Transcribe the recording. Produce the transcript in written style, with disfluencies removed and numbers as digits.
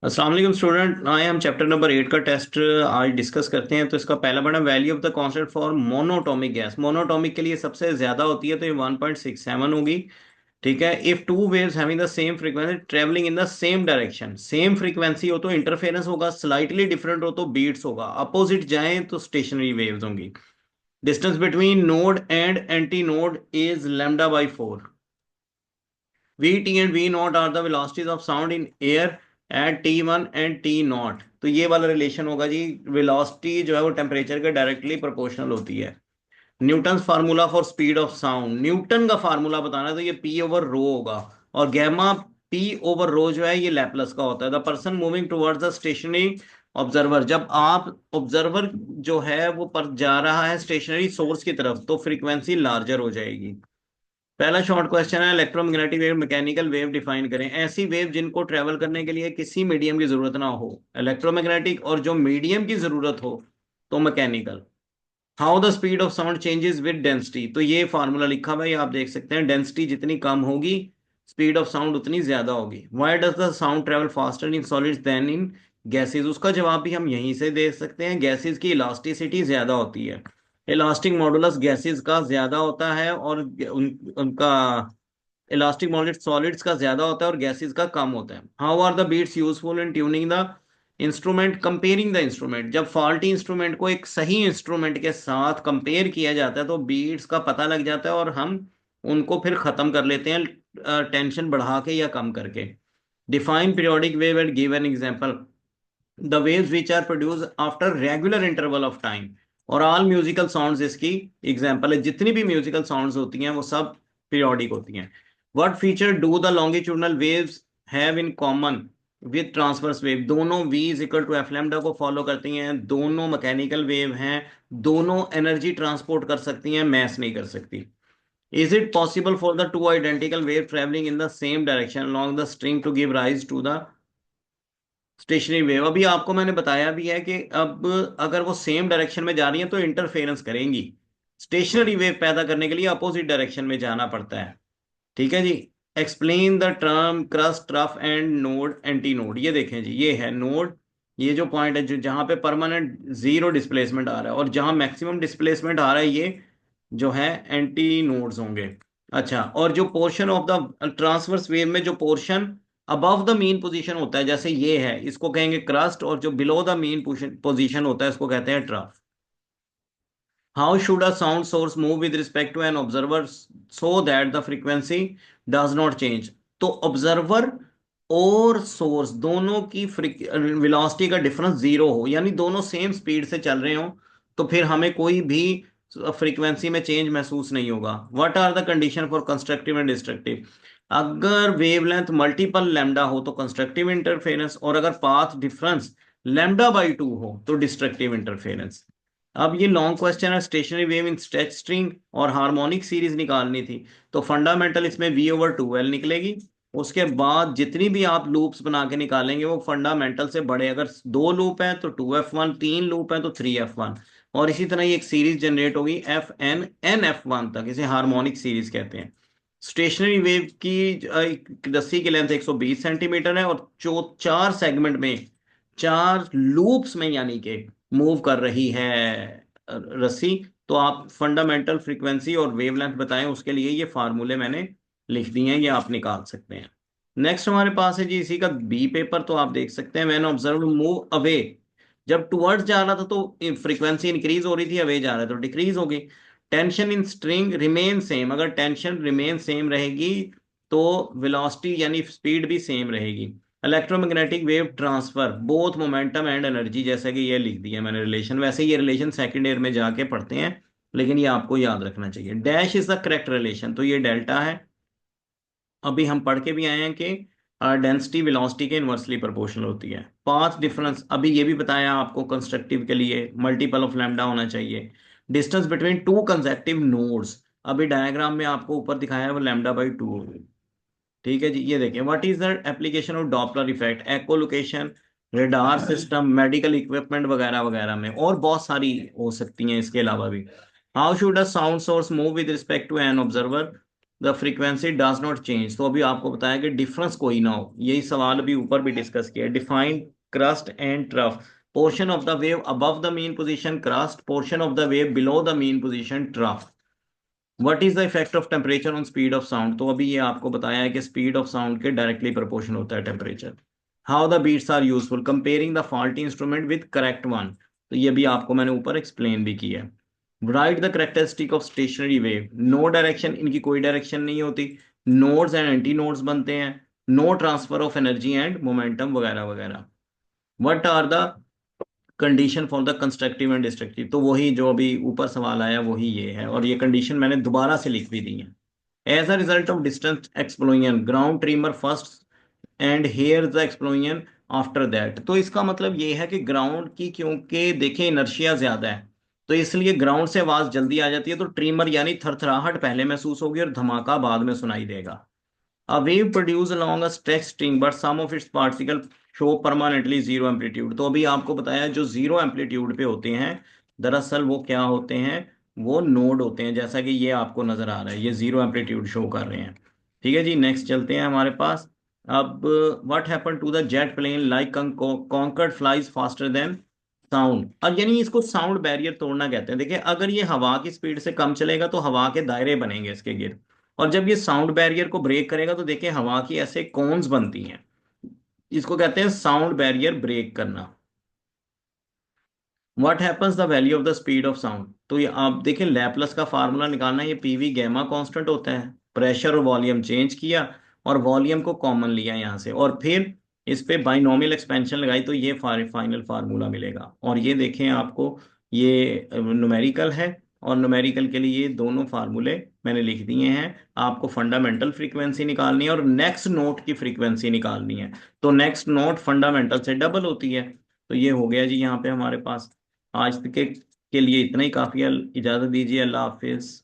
अस्सलाम वालेकुम स्टूडेंट। आए हम चैप्टर नंबर 8 का टेस्ट आज डिस्कस करते हैं। तो इसका पहला बड़ा value of the constant for monoatomic gas. Monoatomic के लिए सबसे ज्यादा होती है तो ये 1.67 होगी। ठीक है। If two waves having the same frequency travelling in the same direction, same frequency हो तो इंटरफेरेंस होगा, स्लाइटली डिफरेंट हो तो बीट्स होगा, अपोजिट जाएं तो स्टेशनरी वेव्स होंगी। Distance between node and anti node is lambda by 4। V T and V naught are the velocities of sound in air at T1 and T naught। तो ये वाला relation होगा जी। Velocity जो है वो टेम्परेचर के directly proportional होती है। Newton formula for speed of sound, Newton का फार्मूला बताना है तो ये P ओवर रो होगा। और गैमा P ओवर रो जो है ये लैपलेस का होता है। The person moving towards the stationary observer, जब आप ऑब्जर्वर जो है वो पर जा रहा है स्टेशनरी सोर्स की तरफ तो फ्रीक्वेंसी लार्जर हो जाएगी। पहला शॉर्ट क्वेश्चन है, electromagnetic wave mechanical wave define करें। ऐसी वेव जिनको ट्रेवल करने के लिए किसी मीडियम की जरूरत ना हो, इलेक्ट्रोमैग्नेटिक, और जो मीडियम की जरूरत हो तो mechanical. How the speed of sound changes with density, तो ये फार्मूला लिखा हुआ है, ये आप देख सकते हैं। डेंसिटी जितनी कम होगी स्पीड ऑफ साउंड उतनी ज्यादा होगी। Why does the sound travel faster in solids than in gases, उसका जवाब भी हम यहीं से दे सकते हैं। गैसेज की इलास्टिसिटी ज्यादा होती है, इलास्टिक मॉडुलस गैसेस का ज्यादा होता है, और उनका इलास्टिक मॉडुलस सॉलिड्स का ज्यादा होता है और गैसेस का कम होता है। How are the beats useful in tuning the instrument, comparing the instrument, जब फॉल्टी इंस्ट्रूमेंट को एक सही इंस्ट्रूमेंट के साथ कंपेयर किया जाता है तो बीट्स का पता लग जाता है और हम उनको फिर खत्म कर लेते हैं टेंशन बढ़ा के या कम करके। Define periodic wave and give an example. The waves which are produce after regular interval of time, और ऑल म्यूजिकल साउंड्स इसकी एग्जांपल है। जितनी भी म्यूजिकल साउंड्स होती हैं वो सब पीरियोडिक होती हैं। What feature do the longitudinal waves have in common with transverse wave, दोनों v is equal to F lambda को फॉलो करती हैं, दोनों मैकेनिकल वेव हैं, दोनों एनर्जी ट्रांसपोर्ट कर सकती हैं, मैस नहीं कर सकती। Is it possible for the two identical wave travelling in the same direction along the string to give rise to the stationary wave. अभी आपको मैंने बताया भी है कि अब अगर वो सेम डायरेक्शन में जा रही है तो इंटरफेरेंस करेंगी। स्टेशनरी वेव पैदा करने के लिए अपोजिट डायरेक्शन में जाना पड़ता है। ठीक है जी। एक्सप्लेन द टर्म क्रस्ट रफ एंड नोड एंटी नोड, ये देखें जी, ये है नोड, ये जो पॉइंट है जो जहां पे परमानेंट जीरो डिस्प्लेसमेंट आ रहा है और जहां मैक्सिमम डिस्प्लेसमेंट आ रहा है ये जो है एंटी नोड्स होंगे। अच्छा, और जो portion of the transverse wave में जो portion above the mean position होता है जैसे ये है इसको कहेंगे क्रस्ट, और जो बिलो द मीन पोजीशन होता है इसको कहते हैं trough. How should a sound source move with respect to an observer so that the frequency does not change, तो ऑब्जर्वर और सोर्स दोनों की वेलोसिटी का डिफरेंस जीरो हो, यानी दोनों सेम स्पीड से चल रहे हो तो फिर हमें कोई भी फ्रीक्वेंसी में चेंज महसूस नहीं होगा। What are the condition for constructive and destructive, अगर वेवलेंथ मल्टीपल लैम्डा हो तो कंस्ट्रक्टिव इंटरफेरेंस, और अगर पाथ डिफरेंस लैम्डा बाई 2 हो तो डिस्ट्रक्टिव इंटरफेरेंस। अब ये लॉन्ग क्वेश्चन है, stationary wave in stretch string और हार्मोनिक सीरीज निकालनी थी तो फंडामेंटल इसमें v ओवर 2l निकलेगी। उसके बाद जितनी भी आप लूप्स बना के निकालेंगे वो फंडामेंटल से बड़े, अगर दो लूप है तो 2f1, तीन लूप है तो 3f1, और इसी तरह ये एक सीरीज जनरेट होगी fn nf1 तक, इसे हार्मोनिक सीरीज कहते हैं। स्टेशनरी वेव की रस्सी की लेंथ 120 सेंटीमीटर है और जो चार सेगमेंट में, चार लूप्स में यानी कि मूव कर रही है रस्सी। तो आप फंडामेंटल फ्रीक्वेंसी और वेवलेंथ बताएं, उसके लिए ये फार्मूले मैंने लिख दिए हैं, ये आप निकाल सकते हैं। नेक्स्ट हमारे पास है जी इसी का बी पेपर, तो आप देख सकते हैं व्हेन ऑब्जर्व मूव अवे, जब टुवर्ड्स जा रहा था तो फ्रीक्वेंसी इंक्रीज हो रही थी, अवे जा रहा था तो डिक्रीज हो गई। Tension in string remain same, अगर टेंशन रिमेन सेम रहेगी तो वेलोसिटी यानी स्पीड भी सेम रहेगी। Electromagnetic wave transfer both momentum and energy, जैसा कि ये लिख दिया मैंने रिलेशन, वैसे ये रिलेशन सेकंड ईयर में जाके पढ़ते हैं लेकिन ये आपको याद रखना चाहिए। Dash is the correct relation, तो ये डेल्टा है। अभी हम पढ़ के भी आए हैं कि डेंसिटी वेलोसिटी के इनवर्सली प्रोपोर्शनल होती है। पाथ डिफरेंस अभी ये भी बताया आपको, कंस्ट्रक्टिव के लिए मल्टीपल ऑफ लैम्डा होना चाहिए। Distance between two consecutive nodes, अभी डायग्राम में आपको ऊपर दिखाया है वो लैम्डा बाई 2। ठीक है जी। ये देखिए, what is the application of Doppler effect, echolocation, radar system, medical equipment वगैरह वगैरह में, और बहुत सारी हो सकती हैं इसके अलावा भी। How should a sound source move with respect to an observer, the frequency does not change. तो अभी आपको बताया कि डिफरेंस कोई ना हो, यही सवाल अभी ऊपर भी डिस्कस किया। Define crest and trough, portion of the wave above the mean position crest, portion of the wave below the mean position trough. What is the effect of temperature on speed of sound. तो अभी ये आपको बताया है कि speed of sound के directly proportion होता है temperature. How the beats are useful, comparing the faulty instrument with correct one. तो ये भी आपको मैंने ऊपर एक्सप्लेन भी किया है। Write the characteristic of stationary wave, no direction, इनकी कोई डायरेक्शन नहीं होती, नोड्स एंड एंटी नोड्स बनते हैं, no transfer of energy and momentum वगैरह वगैरह। What are the condition for the constructive and destructive. तो वही जो अभी ऊपर सवाल आया वही ये है, और ये कंडीशन मैंने दोबारा से लिख भी दी है। As a result of distance explosion ground tremor first and hear the explosion after that. तो इसका मतलब ये है कि ग्राउंड की क्योंकि देखें इनर्शिया ज्यादा है, तो इसलिए ग्राउंड से आवाज जल्दी आ जाती है, तो ट्रीमर यानी थरथराहट पहले महसूस होगी और धमाका बाद में सुनाई देगा। A wave produced along a stretched string, but some of its particles show permanently zero amplitude। तो अभी आपको बताया जो जीरो एम्पलीट्यूड पे होते हैं, दरअसल वो क्या होते हैं, वो नोड होते हैं, जैसा कि ये आपको नजर आ रहा है, ये जीरो एम्पलीट्यूड शो कर रहे हैं। ठीक है जी, नेक्स्ट चलते हैं हमारे पास। अब what happen to the jet plane like Concorde flies faster than sound. और यानी इसको साउंड बैरियर तोड़ना कहते हैं। देखिए अगर ये हवा की स्पीड से कम चलेगा तो हवा के दायरे बनेंगे इसके गिर्द, और जब ये साउंड बैरियर को ब्रेक करेगा तो देखिए हवा की ऐसे कोन्स बनती हैं, इसको कहते हैं साउंड बैरियर ब्रेक करना। What happens the value of the speed of sound. तो ये आप देखें लैपलेस का फार्मूला निकालना, ये पीवी गैमा कांस्टेंट होता है, प्रेशर और वॉल्यूम चेंज किया और वॉल्यूम को कॉमन लिया यहाँ से, और फिर इस पे बाइनोमियल एक्सपेंशन लगाई तो ये फाइनल फार्मूला मिलेगा। और ये देखें आपको ये न्यूमेरिकल है, और न्यूमेरिकल के लिए ये दोनों फार्मूले मैंने लिख दिए हैं। आपको फंडामेंटल फ्रीक्वेंसी निकालनी है और नेक्स्ट नोट की फ्रीक्वेंसी निकालनी है। तो नेक्स्ट नोट फंडामेंटल से डबल होती है। तो ये हो गया जी यहाँ पे हमारे पास। आज के लिए इतना ही काफी है। इजाजत दीजिए, अल्लाह हाफिज।